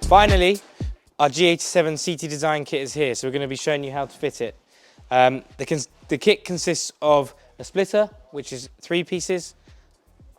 Finally, our G87 CT design kit is here, so we're going to be showing you how to fit it. The kit consists of a splitter, which is 3 pieces.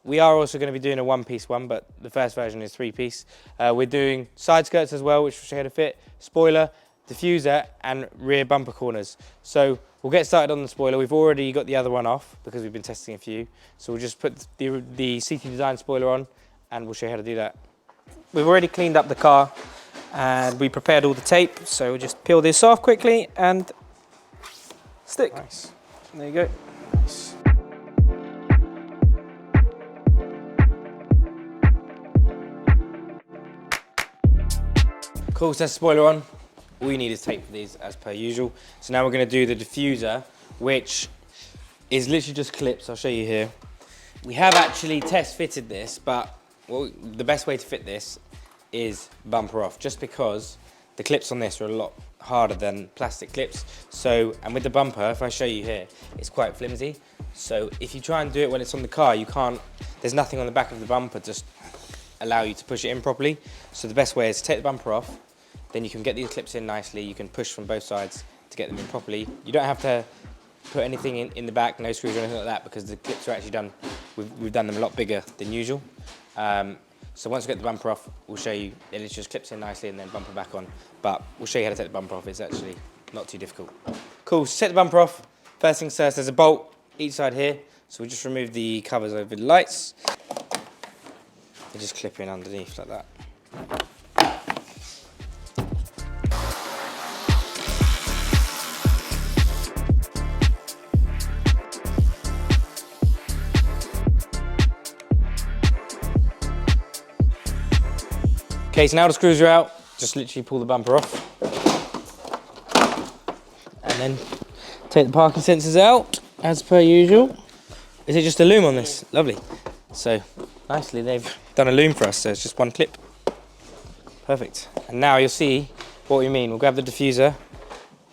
We are also going to be doing a 1-piece one, but the first version is 3-piece. We're doing side skirts as well, which will show you how to fit, spoiler, diffuser, and rear bumper corners. So we'll get started on the spoiler. We've already got the other one off because we've been testing a few. So we'll just put the CT design spoiler on, and we'll show you how to do that. We've already cleaned up the car and we prepared all the tape. So we'll just peel this off quickly and stick. Nice. There you go. Nice. Cool, so that's the spoiler on. All you need is tape for these as per usual. So now we're going to do the diffuser, which is literally just clips. I'll show you here. We have actually test fitted this, but the best way to fit this is bumper off, just because the clips on this are a lot harder than plastic clips. So, and with the bumper, if I show you here, it's quite flimsy. So if you try and do it when it's on the car, you can't, there's nothing on the back of the bumper to allow you to push it in properly. So the best way is to take the bumper off, then you can get these clips in nicely. You can push from both sides to get them in properly. You don't have to put anything in the back, no screws or anything like that, because the clips are actually done, we've done them a lot bigger than usual. So once we get the bumper off, we'll show you, it just clips in nicely and then bumper back on. But we'll show you how to take the bumper off, it's actually not too difficult. Cool, so set the bumper off. First things first, there's a bolt each side here. So we just remove the covers over the lights. They just clip in underneath like that. Okay, so now the screws are out, just literally pull the bumper off. And then take the parking sensors out, as per usual. Is it just a loom on this? Lovely. So, nicely they've done a loom for us, so it's just one clip. Perfect. And now you'll see what we mean. We'll grab the diffuser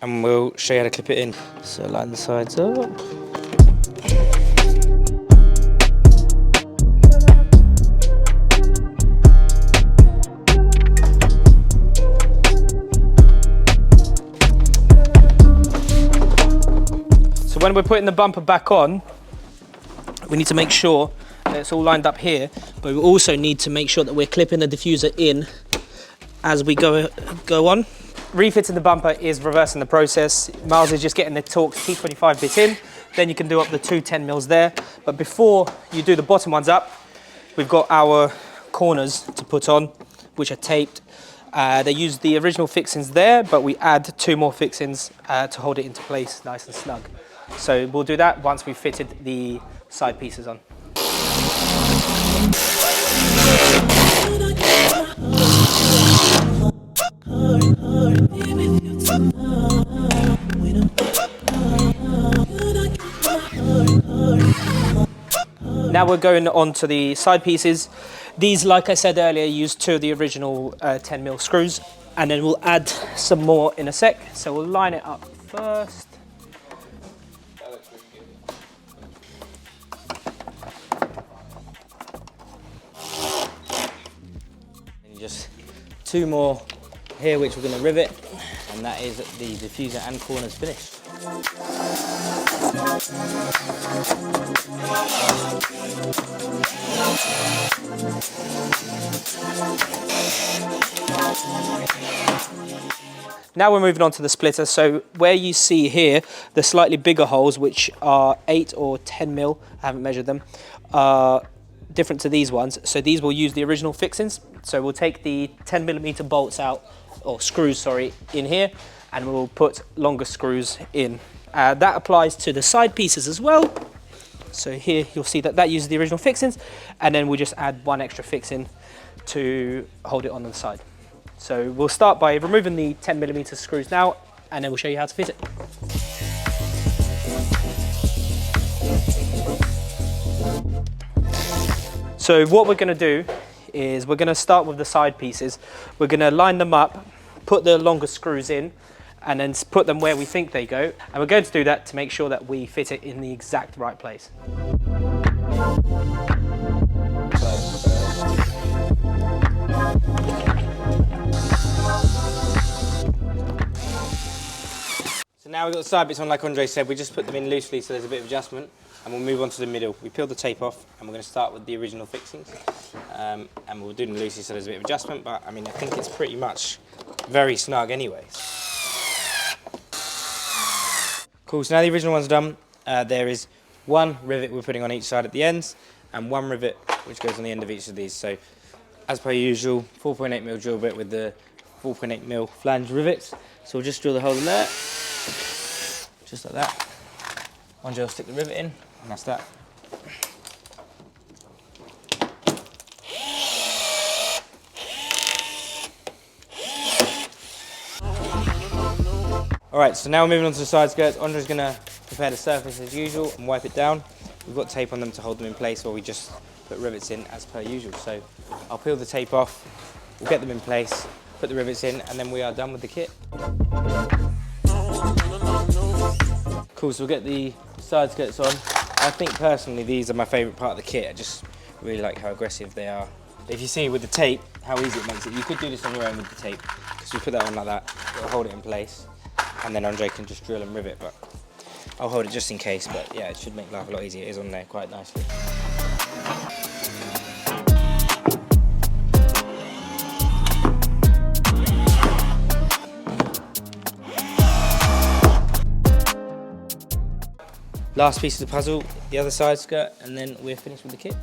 and we'll show you how to clip it in. So line the sides up. So when we're putting the bumper back on, we need to make sure that it's all lined up here, but we also need to make sure that we're clipping the diffuser in as we go on. Refitting the bumper is reversing the process. Myles is just getting the Torx T25 bit in, then you can do up the 2 10mm there. But before you do the bottom ones up, we've got our corners to put on, which are taped. They use the original fixings there, but we add 2 more fixings to hold it into place nice and snug. So we'll do that once we've fitted the side pieces on. Now we're going on to the side pieces. These, like I said earlier, use 2 of the original 10mm screws, and then we'll add some more in a sec. So we'll line it up first. And just 2 more here, which we're going to rivet, and that is the diffuser and corners finished. Now we're moving on to the splitter. So where you see here the slightly bigger holes, which are 8 or 10mm, I haven't measured them, are different to these ones. So these will use the original fixings. So we'll take the 10mm bolts out, or screws, sorry, in here, and we'll put longer screws in. That applies to the side pieces as well. So here you'll see that that uses the original fixings, and then we'll just add 1 extra fixing to hold it on the side. So we'll start by removing the 10mm screws now, and then we'll show you how to fit it. So what we're going to do is we're going to start with the side pieces. We're going to line them up, put the longer screws in, and then put them where we think they go. And we're going to do that to make sure that we fit it in the exact right place. So now we've got the side bits on, like Andre said, we just put them in loosely so there's a bit of adjustment, and we'll move on to the middle. We peel the tape off, and we're going to start with the original fixings, and we'll do them loosely so there's a bit of adjustment, but I mean, I think it's pretty much very snug anyway. Cool, so now the original one's done, there is one rivet we're putting on each side at the ends, and one rivet which goes on the end of each of these. So, as per usual, 4.8mm drill bit with the 4.8mm flange rivets. So we'll just drill the hole in there, just like that. Andre will stick the rivet in, and that's that. Alright, so now we're moving on to the side skirts. Andre's going to prepare the surface as usual and wipe it down. We've got tape on them to hold them in place while we just put rivets in as per usual. So I'll peel the tape off, we'll get them in place, put the rivets in, and then we are done with the kit. Cool, so we'll get the side skirts on. I think personally these are my favourite part of the kit. I just really like how aggressive they are. If you see with the tape, how easy it makes it. You could do this on your own with the tape, because we put that on like that, it'll hold it in place, and then Andre can just drill and rivet, but I'll hold it just in case, but yeah, it should make life a lot easier. It is on there quite nicely. Last piece of the puzzle, the other side skirt, and then we're finished with the kit.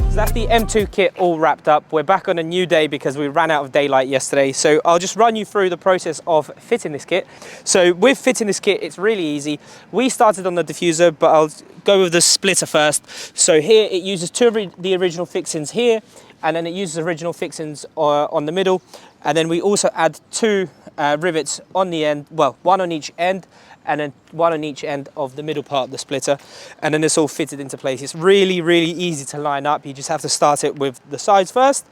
So that's the M2 kit all wrapped up. We're back on a new day because we ran out of daylight yesterday. So I'll just run you through the process of fitting this kit. So with fitting this kit, it's really easy. We started on the diffuser, but I'll go with the splitter first. So here it uses two of the original fixings here, and then it uses original fixings on the middle, and then we also add two rivets on the end, well, one on each end, and then one on each end of the middle part of the splitter, and then it's all fitted into place. It's really, really easy to line up. You just have to start it with the sides first,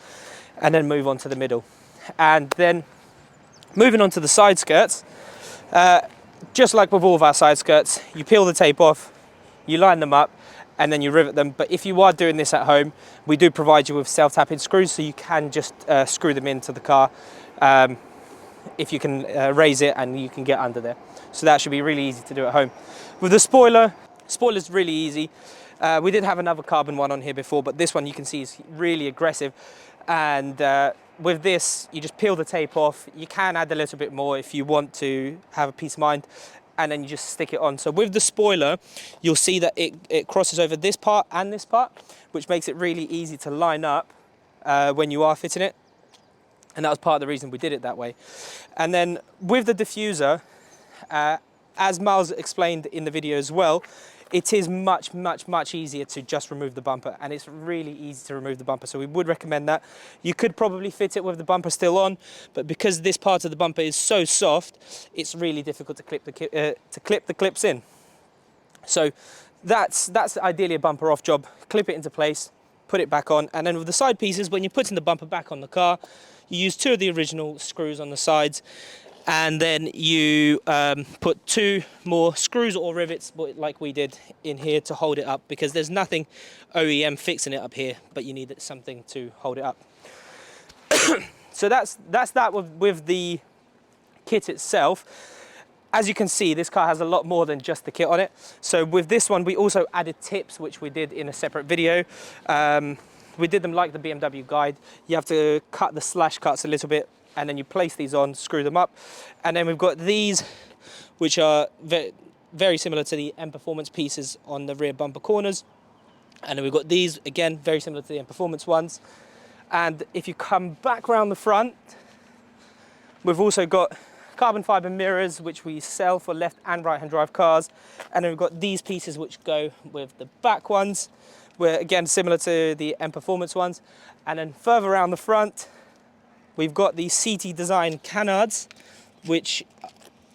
and then move on to the middle. And then moving on to the side skirts, just like with all of our side skirts, you peel the tape off, you line them up, and then you rivet them. But if you are doing this at home, we do provide you with self-tapping screws, so you can just screw them into the car if you can raise it and you can get under there. So that should be really easy to do at home. With the spoiler's really easy. We did have another carbon one on here before, but this one you can see is really aggressive. And with this, you just peel the tape off. You can add a little bit more if you want to have a peace of mind, and then you just stick it on. So with the spoiler, you'll see that it crosses over this part and this part, which makes it really easy to line up when you are fitting it. And that was part of the reason we did it that way. And then with the diffuser, as Myles explained in the video as well, it is much, much, much easier to just remove the bumper, and it's really easy to remove the bumper. So we would recommend that. You could probably fit it with the bumper still on, but because this part of the bumper is so soft, it's really difficult to clip the clips in. So that's ideally a bumper off job. Clip it into place, put it back on, and then with the side pieces, when you're putting the bumper back on the car, you use two of the original screws on the sides, and then you put two more screws or rivets, like we did in here, to hold it up, because there's nothing OEM fixing it up here, but you need something to hold it up. So that's that with the kit itself. As you can see, this car has a lot more than just the kit on it. So with this one, we also added tips, which we did in a separate video. We did them like the BMW guide. You have to cut the slash cuts a little bit, and then you place these on, screw them up. And then we've got these, which are very similar to the M Performance pieces on the rear bumper corners. And then we've got these, again, very similar to the M Performance ones. And if you come back around the front, we've also got carbon fibre mirrors, which we sell for left and right hand drive cars. And then we've got these pieces which go with the back ones, where again, similar to the M Performance ones. And then further around the front, we've got the CT Design canards, which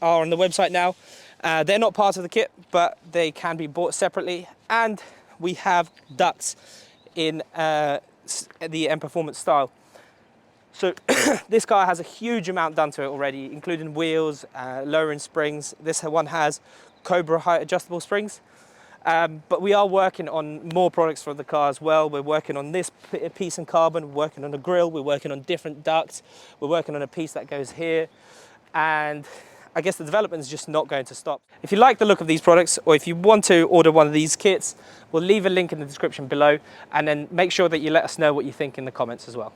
are on the website now. They're not part of the kit, but they can be bought separately. And we have ducts in the M Performance style. So this car has a huge amount done to it already, including wheels, lowering springs. This one has Cobra height adjustable springs. But we are working on more products for the car as well. We're working on this piece in carbon, we're working on a grille, we're working on different ducts, we're working on a piece that goes here, and I guess the development is just not going to stop. If you like the look of these products, or if you want to order one of these kits, we'll leave a link in the description below, and then make sure that you let us know what you think in the comments as well.